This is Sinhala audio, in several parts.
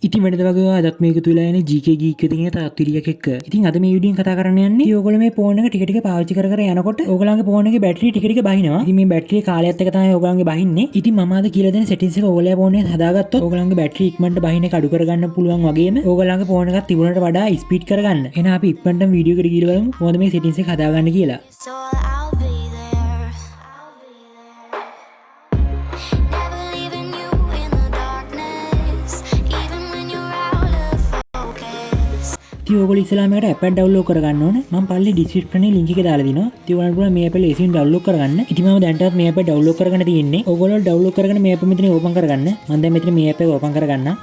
ඉතින් වැඩ වගේ අදත් මේක තුල යන්නේ GK geek එකේ තියෙන තවත් විඩියෝ එකක්. ඉතින් අද මේ වීඩියෝෙන් කතා කරන්න යන්නේ ඔයගොල්ලෝ මේ ෆෝන් එක ටික ටික පාවිච්චි කර කර යනකොට ඔයගොල්ලන්ගේ ෆෝන් එකේ බැටරි ටික ටික බහිනවා. ඉතින් මේ බැටරි කාලයත් එක්ක තමයි ඔයගොල්ලන්ගේ බහින්නේ. ඉතින් මම අද කියලා දෙන සෙටින්ග්ස් එක ඔයගොල්ලෝ ෆෝන් එකේ හදාගත්තොත් ඔයගොල්ලන්ගේ බැටරි ඉක්මනට බහින එක අඩු කරගන්න පුළුවන් වගේම ඔයගොල්ලන්ගේ ෆෝන් එකත් තිබුණට වඩා ස්පීඩ් කරගන්න. එහෙනම් අපි ඉක්මනටම වීඩියෝ එකට ගිහලා බලමු කොහොමද මේ සෙටින්ග්ස් එක හදාගන්න කියලා. ඔයගොල්ලෝ ඉස්සෙල්ලාම එකට app එක download කරගන්න ඕනේ. මම පල්ලි description එකේ link එක දාලා දිනවා. ඉතින් ඔයාලට පුළුවන් මේ app එක ලේසියෙන් download කරගන්න. ඉතින් මම දැන්ටත් මේ app එක download කරගෙන තියෙන්නේ. ඔයගොල්ලෝ download කරගෙන මේ app එක මෙතන open කරගන්න. මම දැන් මෙතන මේ app එක open කරගන්නම්.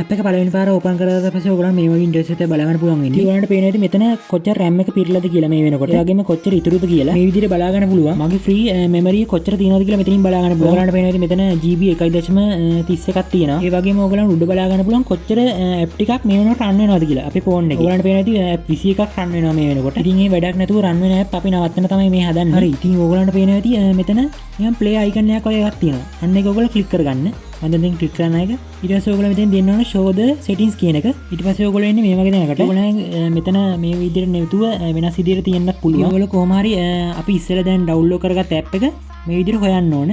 app එක පළවෙනි පාර open කරලා පස්සේ ඔයගොල්ලන් මේ වගේ ඉන්ටර්ෆේස් එකක් බලගන්න පුළුවන් වෙන්නේ. ඔයාලට පේනවා ඉතින් මෙතන කොච්චර RAM එක පිරලාද කියලා මේ වෙනකොට. ඒ වගේම කොච්චර ඉතුරුද කියලා මේ විදිහට බලා ගන්න පුළුවන්. මගේ free memory කොච්චර තියෙනවද කියලා මෙතනින් බලා ගන්න පුළුවන්. ඔයාලට පේනවා ඉතින් මෙතන GB 1.31ක් තියෙනවා. ඒ වගේම ඔයගොල්ලන් උඩ බලා ගන්න පුළුවන් කොච්චර app ටිකක් මේ වෙනකොට run වෙනවද කියලා. අපේ phone එකේ. ඔයාලට පේනවා ඉතින් app 21ක් run වෙනවා මේ වෙනකොට. ඉතින් මේ වැඩක් නැතුව run වෙන app අපි නවත්තන්න තමයි මේ හදන්නේ. හරි. ඉතින් ඔයගොල්ලන්ට පේනවා ඉතින් මෙතන නිකන් play icon එකක් වගේ එකක් තියෙනවා. අන්න ඒක ඔයගොල්ලෝ click කරගන්න. මම දැන් ක්ලික් කරන එක ඊට පස්සේ ඔයගොල්ලෝ මෙතෙන් දෙන්න ඕන show the settings කියන එක. ඊට පස්සේ ඔයගොල්ලෝ එන්නේ මේ වගේ දෙනකට. ඔයගොල්ලෝ මෙතන මේ විදිහට නෙවතුව වෙනස් විදිහට තියෙන්නත් පුළුවන්. ඔයගොල්ලෝ කොහොම හරි අපි ඉස්සෙල්ලා දැන් download කරගත්ත app එක මේ විදිහට හොයන්න ඕන.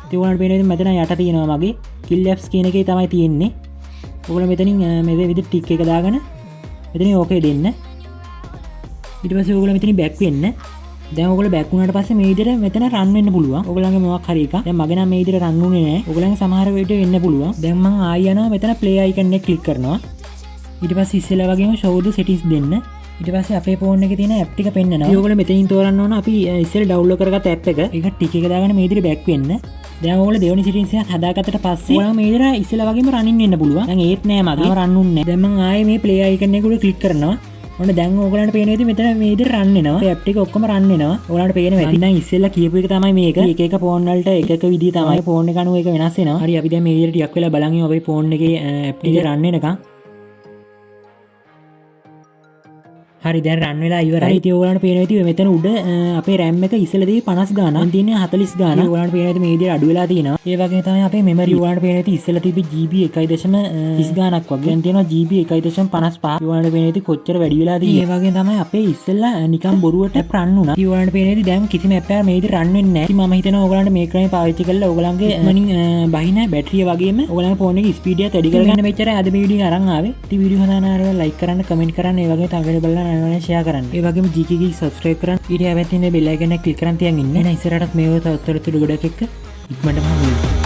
ඉතින් ඔයගොල්ලන්ට පේනවා මෙතන යට තියෙනවා මගේ kill apps කියන එකේ තමයි තියෙන්නේ. ඔයගොල්ලෝ මෙතනින් මේ විදිහට ටික් එක දාගෙන මෙතනින් okay දෙන්න. ඊට පස්සේ ඔයගොල්ලෝ මෙතනින් back වෙන්න. දැන් ඔයගොල්ලෝ බෑක් වුණාට පස්සේ මේ විදිහට මෙතන රන් වෙන්න පුළුවන්. ඔයගොල්ලන්ගේ මොකක් හරි එකක්. දැන් මගේ නම් මේ විදිහට රන් වුණේ නැහැ. ඔයගොල්ලන්ගේ සමහර වෙලට වෙන්න පුළුවන්. දැන් මම ආයි යනවා මෙතන play icon එක ක්ලික් කරනවා. ඊට පස්සේ ඉස්සෙල්ලා වගේම show the settings දෙන්න. ඊට පස්සේ අපේ ෆෝන් එකේ තියෙන app ටික පෙන්නනවා. ඔයගොල්ලෝ මෙතනින් තෝරන්න ඕන අපි ඉස්සෙල්ලා download කරගත්ත app එක. ඒක ටික එක දාගෙන මේ විදිහට back වෙන්න. දැන් ඔයගොල්ලෝ දෙවෙනි settings එක හදාගත්තට පස්සේ ඔයාලා මේ විදිහට ඉස්සෙල්ලා වගේම running වෙන්න පුළුවන්. දැන් ඒත් නෑ මගේ. රන් වුන්නේ නැහැ. දැන් මම ආයේ මේ play icon එක උඩ ක්ලික් කරනවා. ඔන්න දැන් ඕගලන්ට පේන විදිහ මෙතන මේ විදිහට රන් වෙනවා. ඒ ඇප් ටික ඔක්කොම රන් වෙනවා. ඕගලන්ට පේනවා ඇති. දැන් ඉස්සෙල්ලා කියපු එක තමයි මේක. එක එක ෆෝන් වලට එක එක විදිහ තමයි ෆෝන් එක අනුව ඒක වෙනස් වෙනවා. හරි අපි දැන් මේ විදිහට ටිකක් වෙලා බලන් ඉමු අපේ ෆෝන් එකේ ඇප් ටික රන් වෙනකන්. හරි දැන් රන් වෙලා ඉවරයි. ඉතින් ඔයගලන්ට පේන විදිහ මෙතන උඩ අපේ RAM එක ඉස්සෙල්ලාදී 50 ගානක්. දැන් තියෙන්නේ 40 ගානක්. ඔයගලන්ට පේන විදිහ මේ විදිහට අඩු වෙලා තියෙනවා. ඒ වගේම තමයි අපේ මෙමරි. ඔයගලන්ට පේන විදිහ ඉස්සෙල්ලා තිබි GB 1.30 ගානක් වගේ. දැන් තියෙනවා GB 1.55. ඔයගලන්ට පේන විදිහ කොච්චර වැඩි වෙලාද ඒ වගේ තමයි අපේ ඉස්සෙල්ලා නිකන් බොරුවට app රන් වුණා. ඉතින් ඔයගලන්ට පේන විදිහ දැන් කිසිම app එකක් මේ විදිහට රන් වෙන්නේ නැහැ. ඉතින් මම හිතනවා ඔයගලන්ට මේ ක්‍රමය පාවිච්චි කරලා ඔයගලන්ගේ මනින් බහින බැටරිය වගේම ඔයගලන්ගේ ෆෝන් එකේ ස්පීඩ් එකත් වැඩි කරගන්න මෙච්චරයි අද මේ වීඩියෝ අරන් ආවේ. ඉතින් වීඩියෝ හදානාරව like කරන්න, comment කරන්න, ඒ වගේ තව බලන්න අනිවාර්යෙන් share කරන්න. ඒ වගේම GK geek subscribe කරන්න. ඊට හැබැයි තියෙන bell icon එක click කරන් තියන් ඉන්න. එහෙනම් ඉස්සරහටත් මේ වගේ තවත් තොරතුරු ගොඩක් එක්ක ඉක්මනටම හමු වෙමු.